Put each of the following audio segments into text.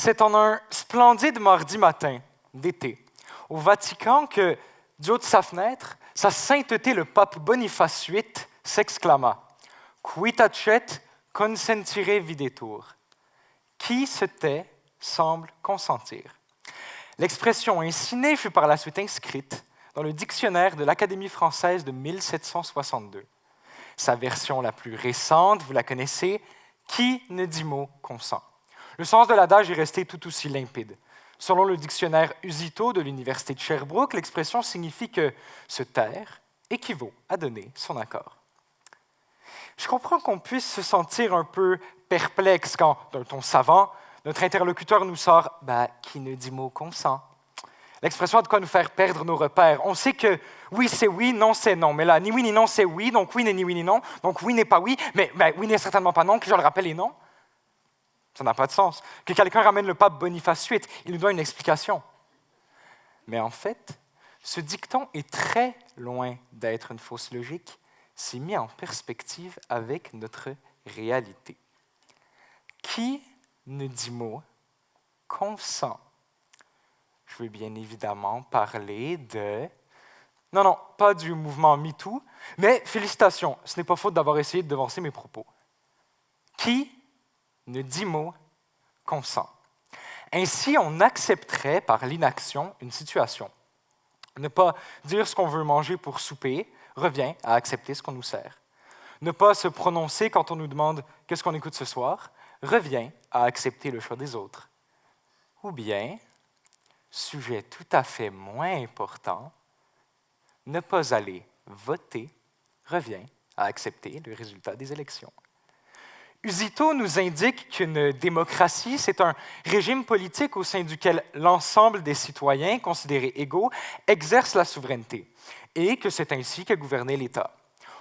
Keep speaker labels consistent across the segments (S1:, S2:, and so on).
S1: C'est en un splendide mardi matin d'été, au Vatican, que, du haut de sa fenêtre, sa sainteté le pape Boniface VIII s'exclama « Qui tacet consentire videtur » Qui se tait semble consentir. L'expression ainsi née fut par la suite inscrite dans le dictionnaire de l'Académie française de 1762. Sa version la plus récente, vous la connaissez, « Qui ne dit mot consent ». Le sens de l'adage est resté tout aussi limpide. Selon le dictionnaire Usito de l'Université de Sherbrooke, l'expression signifie que se taire équivaut à donner son accord. Je comprends qu'on puisse se sentir un peu perplexe quand, d'un ton savant, notre interlocuteur nous sort « qui ne dit mot consent ». L'expression a de quoi nous faire perdre nos repères. On sait que oui c'est oui, non c'est non. Mais là, ni oui ni non c'est oui, donc oui n'est ni oui ni non. Donc oui n'est pas oui, mais oui n'est certainement pas non, que je le rappelle est non. Ça n'a pas de sens. Que quelqu'un ramène le pape Boniface VIII, il nous doit une explication. Mais en fait, ce dicton est très loin d'être une fausse logique s'il est mis en perspective avec notre réalité. Qui ne dit mot consent? Je veux bien évidemment parler de... Non, pas du mouvement MeToo, mais félicitations, ce n'est pas faute d'avoir essayé de devancer mes propos. Qui ne dit mot consent? Ainsi, on accepterait par l'inaction une situation. Ne pas dire ce qu'on veut manger pour souper revient à accepter ce qu'on nous sert. Ne pas se prononcer quand on nous demande « qu'est-ce qu'on écoute ce soir ?» revient à accepter le choix des autres. Ou bien, sujet tout à fait moins important, ne pas aller voter revient à accepter le résultat des élections. Usito nous indique qu'une démocratie, c'est un régime politique au sein duquel l'ensemble des citoyens, considérés égaux, exercent la souveraineté et que c'est ainsi qu'est gouverné l'État.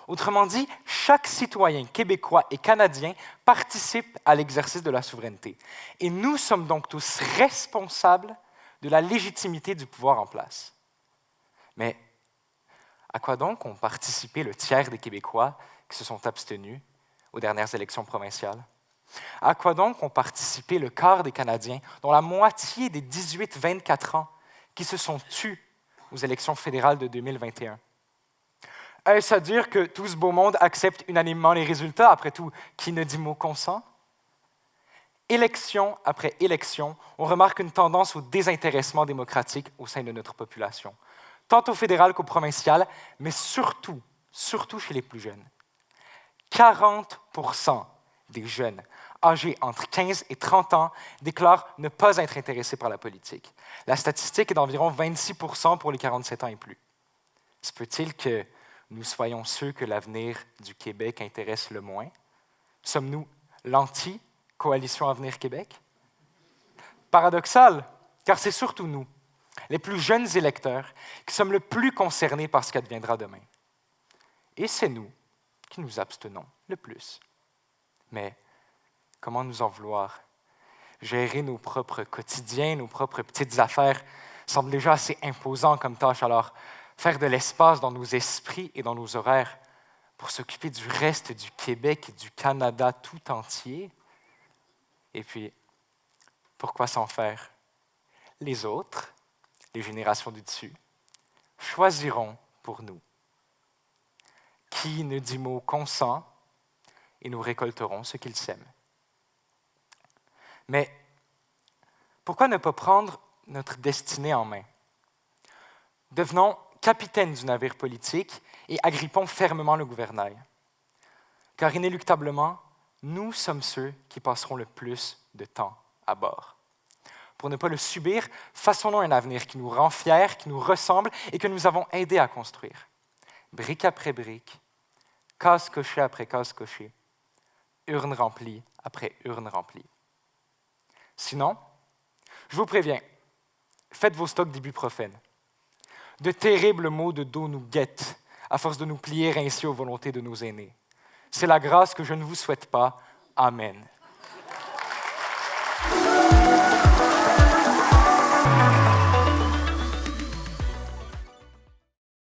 S1: Autrement dit, chaque citoyen québécois et canadien participe à l'exercice de la souveraineté. Et nous sommes donc tous responsables de la légitimité du pouvoir en place. Mais à quoi donc ont participé le tiers des Québécois qui se sont abstenus aux dernières élections provinciales? À quoi donc ont participé le quart des Canadiens, dont la moitié des 18-24 ans, qui se sont tus aux élections fédérales de 2021? Est-ce à dire que tout ce beau monde accepte unanimement les résultats? Après tout, qui ne dit mot consent? Élection après élection, on remarque une tendance au désintéressement démocratique au sein de notre population, tant au fédéral qu'au provincial, mais surtout chez les plus jeunes. 40% des jeunes âgés entre 15 et 30 ans déclarent ne pas être intéressés par la politique. La statistique est d'environ 26% pour les 47 ans et plus. Se peut-il que nous soyons ceux que l'avenir du Québec intéresse le moins? Sommes-nous l'anti-Coalition Avenir Québec? Paradoxal, car c'est surtout nous, les plus jeunes électeurs, qui sommes le plus concernés par ce qu'adviendra demain. Et c'est nous qui nous abstenons le plus. Mais comment nous en vouloir? Gérer nos propres quotidiens, nos propres petites affaires semble déjà assez imposant comme tâche, alors faire de l'espace dans nos esprits et dans nos horaires pour s'occuper du reste du Québec et du Canada tout entier. Et puis, pourquoi s'en faire? Les autres, les générations du dessus, choisiront pour nous. Qui ne dit mot consent, et nous récolterons ce qu'ils sèment. Mais pourquoi ne pas prendre notre destinée en main? Devenons capitaine du navire politique et agrippons fermement le gouvernail. Car inéluctablement, nous sommes ceux qui passeront le plus de temps à bord. Pour ne pas le subir, façonnons un avenir qui nous rend fiers, qui nous ressemble et que nous avons aidé à construire. Brique après brique, case cochée après case cochée, urne remplie après urne remplie. Sinon, je vous préviens, faites vos stocks d'ibuprofène. De terribles maux de dos nous guettent à force de nous plier ainsi aux volontés de nos aînés. C'est la grâce que je ne vous souhaite pas. Amen.